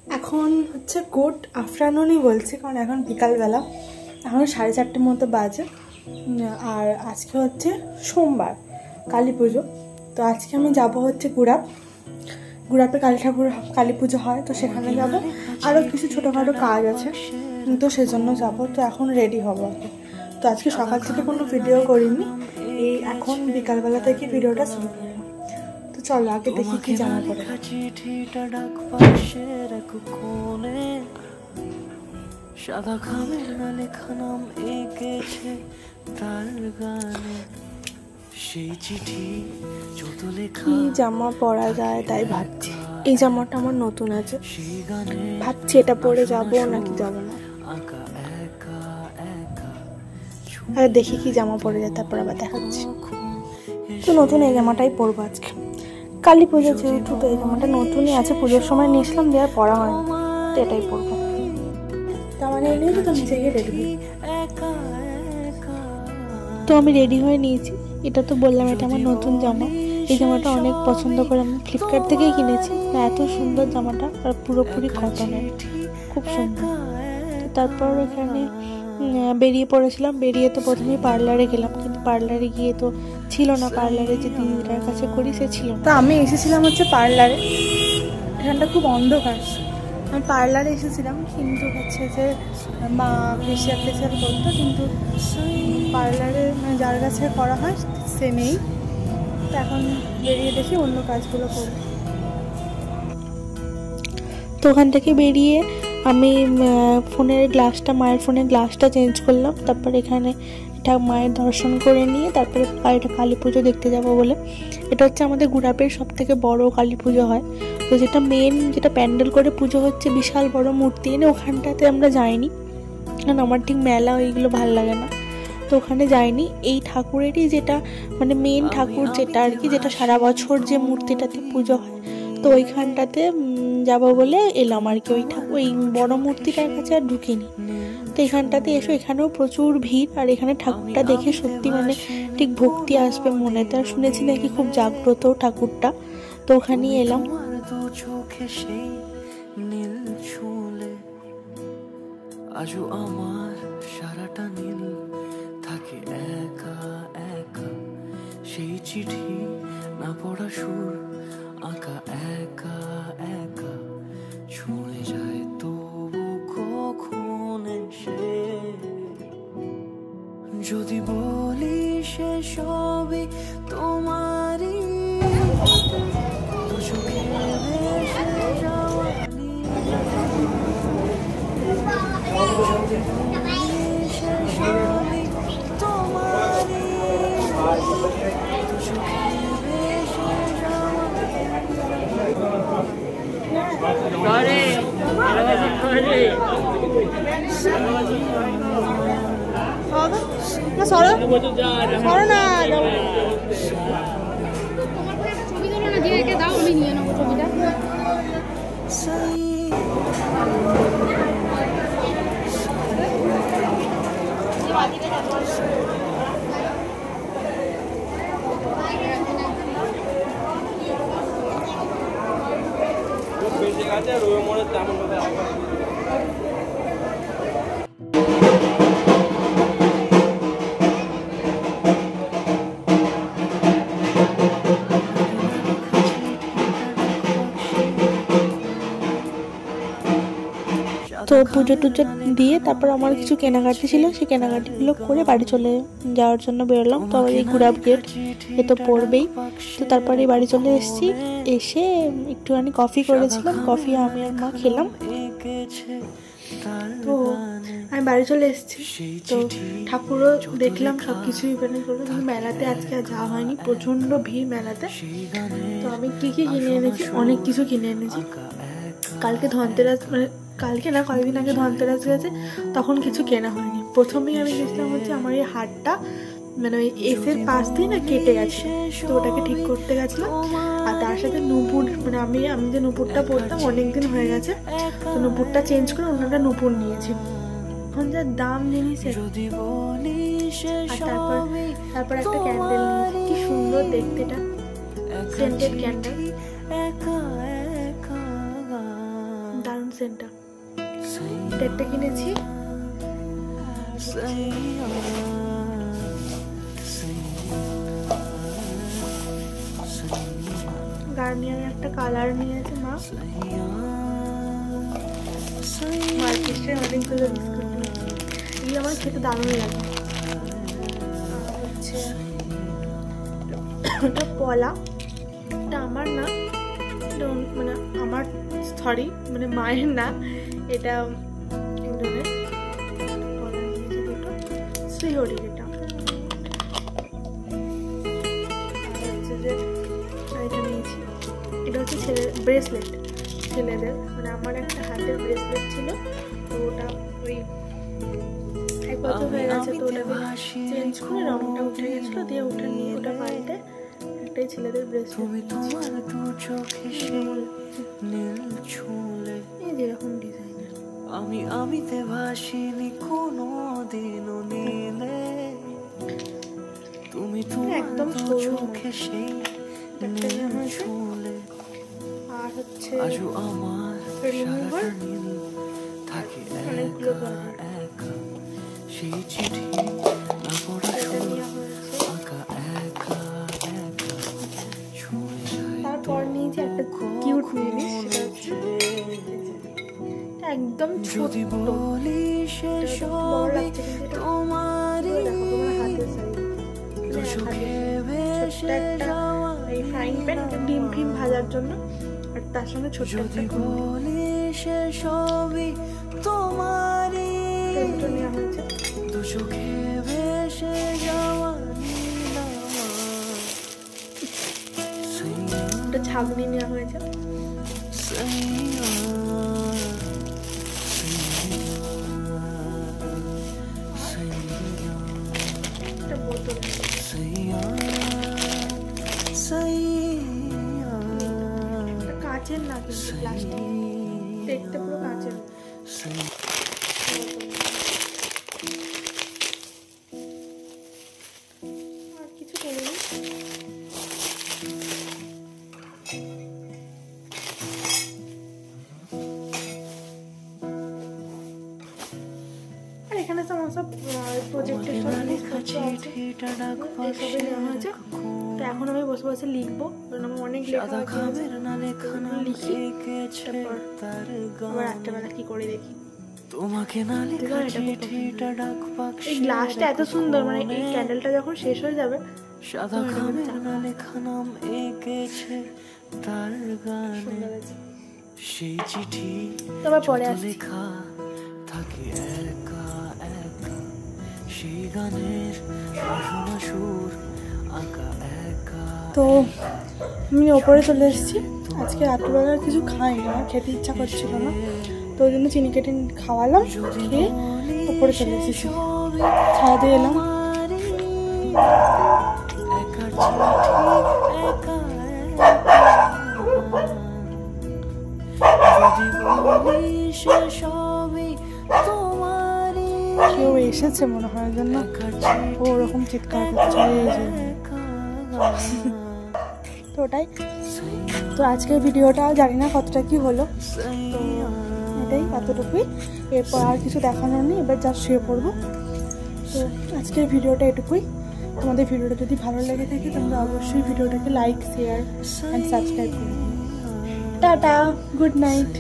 এখন হচ্ছে গুড আফটারনুনই বলছি, কারণ এখন বিকালবেলা, এখন 4:30 মতো বাজে। আর আজকে হচ্ছে সোমবার, কালী পুজো। তো আজকে আমি যাব হচ্ছে গুড়াপে কালী পুজো হয়, তো সেখানে যাব। আরও কিছু ছোটোখাটো কাজ আছে, তো সেজন্য যাব। তো এখন রেডি হবো। তো আজকে সকাল থেকে কোনো ভিডিও করিনি, এই এখন বিকালবেলা থেকে ভিডিওটা শুরু করলাম। তো চলো আগে দেখি কি জামা পরে। সাদা খামের না লেখা নাম এঁকেছে তার গানে, সেই চিঠি যত লেখা। কি জামা পরা যায় তাই ভাবছি। এই জামাটা আমার নতুন আছে, ভাবছি এটা পরে যাবো নাকি যাব না। আর দেখি কি জামা পরে যায়, তারপর আবার দেখাচ্ছি। তো নতুন এই জামাটাই পরবো আজকে, কালী পুজো যেহেতু। তো এই জামাটা নতুনই আছে, পুজোর সময় নিয়েছিলাম, দিয়ে আর পরা হয়নি, তো এটাই পরবো। তো আমি রেডি হয়ে নিয়েছি। এটা তো বললাম এটা আমার নতুন জামা। এই জামাটা অনেক পছন্দ করে, আমি ফ্লিপকার্ট থেকেই কিনেছি। এত সুন্দর জামাটা, আর পুরোপুরি কটনের, খুব সুন্দর। তারপর এখানে বেরিয়ে পড়েছিলাম। বেরিয়ে তো প্রথমে পার্লারে গেলাম, কিন্তু পার্লারে গিয়ে তো ছিল না, পার্লারে যে দিদিটার কাছে করি সে ছিল। তো আমি এসেছিলাম হচ্ছে পার্লারে, এখানটা খুব অন্ধকার। আমি পার্লারে এসেছিলাম, কিন্তু হচ্ছে যে মা ফেশিয়াল করতো, কিন্তু পার্লারে মানে যার কাছে করা হয় সে নেই। তো এখন বেরিয়ে দেখি অন্য কাজগুলো করি। তো ওখান থেকে বেরিয়ে আমি ফোনের গ্লাসটা, মায়ের ফোনের গ্লাসটা চেঞ্জ করলাম। তারপর এখানে এটা মায়ের দর্শন করে নিয়ে তারপরে এটা কালী পুজো দেখতে যাব বলে। এটা হচ্ছে আমাদের গুড়াপের সব থেকে বড় কালী পুজো হয়। তো যেটা প্যান্ডেল করে পুজো হচ্ছে, বিশাল বড় মূর্তি এনে, ওখানটাতে আমরা যাইনি, কারণ আমার ঠিক মেলা ওইগুলো ভালো লাগে না। তো ওখানে যাইনি। এই ঠাকুরেরই যেটা মানে মেন ঠাকুর যেটা আর কি, যেটা সারা বছর যে মূর্তিটাতে পুজো হয়, তো ওইখানটাতে যাবো বলে এলাম আর কি। ওই বড় মূর্তিটার কাছে আর ঢুকিনি। তো এখানটাতে এসো, এখানেও প্রচুর ভিড়। আর এখানে ঠাকুরটা দেখে সত্যি মানে ঠিক ভক্তি আসবে মনেতে। আর শুনেছি নাকি খুব জাগ্রত ঠাকুরটা, তো ওখানেই এলাম। আজও আমার সারাটা নীল থাকে একা একা, সেই চিঠি না পড়া সুর আঁকা একা একা, ছুঁয়ে যায় তবু কখন এসে। যদি বলি সে সবই তোমারই, তো চোখে ভেসে যাওয়া তো পুজো টুজো দিয়ে তারপর আমার কিছু কেনাকাটি ছিল, সেই কেনাকাটিগুলো করে বাড়ি চলে যাওয়ার জন্য বেরোলাম। তো এই গুড়াপ গেট এ তো পড়বেই। তো তারপরে বাড়ি চলে এসেছি, এসে একটুখানি কফি করেছিলাম, কফি আমি আর মা খেলাম। তো আমি বাড়ি চলে এসেছি। তো ঠাকুরও দেখলাম, সব কিছুই ওখানে করলো, কিন্তু মেলাতে আজকে আর যাওয়া হয়নি, প্রচণ্ড ভিড় মেলাতে। তো আমি কী কিনে এনেছি, অনেক কিছু কিনে এনেছি। কালকে ধনতেরাস, মানে কালকে না কয়েকদিন আগে ধনতেরাস গেছে, তখন কিছু কেনা হয়নি। প্রথমেই আমি গেছিলাম হচ্ছে আমার এই হাটটা, মানে ওই এসের পাশ দিয়ে না কেটে গেছে, তো ওটাকে ঠিক করতে গেছিলাম। আর তার সাথে নুপুর, মানে আমি যে নুপুরটা পরতাম অনেকদিন হয়ে গেছে, তো নুপুরটা চেঞ্জ করে অন্যটা নুপুর নিয়েছি। এখন যা দাম জিনিসের। আর তারপর একটা ক্যান্ডেল নিয়েছি, কি সুন্দর দেখতে, এটা সেন্টেড ক্যান্ডেল, দারুণ সেন্টটা, একটা কিনেছি। গার্নিয়ার একটা কালার নিয়েছে মা, মার্কেটের অনেকগুলো বিস্কুট নিয়েছি, এগুলো আমার খেতে দারুণ লাগে। হচ্ছে এটা পলা, এটা আমার না, এটা মানে আমার সরি মানে মায়ের না, এটা একজনের। পলা নিয়েছি দুটো, শ্রীহরির এটা। হচ্ছে যে এটা নিয়েছি, এটা হচ্ছে ছেলের ব্রেসলেট, ছেলেদের মানে আমার একটা হাতের ব্রেসলেট ছিল, তো ওটা ওই 1 বছর হয়ে গেছে, তো ওটাকে চেঞ্জ করে রংটা উঠে গেছিল, দিয়ে ওটা নিয়ে ওটা পাল্টে একটাই ছেলেদের ব্রেসলেট, এই যেরকম ডিজাইনের। আমিতে ভাসিনি কোনো দিনও নীলে, তুমি একদম চোখে সেই নীল ছুলে। আর হচ্ছে আজও আমার সারাটা নীল থাকে একা একা, সেই চিঠি না পড়া আঁকা একা একা ছুঁয়ে যায়। তারপর নিয়েছি একটা কিউট জিনিস, একদম ছোট, বলি সে সবই তোমারই, চোখে ভেসে যাওয়া এই ফ্রাইং প্যান, ডিম ফিম ভাজার জন্য, আর তার সঙ্গে ছোট্ট একটা বলি সে সবই তোমারই, নেওয়া হয়েছে। দু চোখে ভেসে যাওয়া একটা ছাগনি নেওয়া হয়েছে। একটা বোতল, কাচের না কিন্তু প্লাস্টিক, দেখতে পুরো কাচের। আর কিছু করিনি। আর এখানে তো আমার সব প্রজেক্টের সব জিনিসপত্র আছে, এসবে নেওয়া হয়েছে। তো এখন আমি বসে বসে লিখবো, কারণ আমার অনেক লেখা লিখি, তারপর আবার রাত্রেবেলা কি করে দেখি। এই গ্লাসটা এত সুন্দর, মানে এই ক্যান্ডেলটা যখন শেষ হয়ে যাবে, সাদা খামের না লেখা নাম এঁকেছে তার গানে, সেই চিঠি তোমার পরে লেখা থাকে একা একা, সেই গানের আসনা সুর আঁকা একা। তো আমি ওপরে চলে এসেছি, আজকে রাত্রিবেলা কিছু খাই না, খেতে ইচ্ছা করছিল না, তো ওই জন্য চিনি কেটে খাওয়ালাম, খেয়ে ওপরে চলে এসেছি, খাওয়া দিয়ে এলাম। কেউ এসেছে মনে হয়, জন্য ও ওরকম চিৎকার করছে। তো ওটাই, তো আজকের ভিডিওটা জানি না কতটা কি হলো, তো এটাই এতটুকুই, এরপর আর কিছু দেখানোর নেই, এবার যা শুয়ে পড়বো। তো আজকের ভিডিওটা এটুকুই। তোমাদের ভিডিওটা যদি ভালো লেগে থাকে তোমরা অবশ্যই ভিডিওটাকে লাইক, শেয়ার অ্যান্ড সাবস্ক্রাইব করবে। Tata, good night.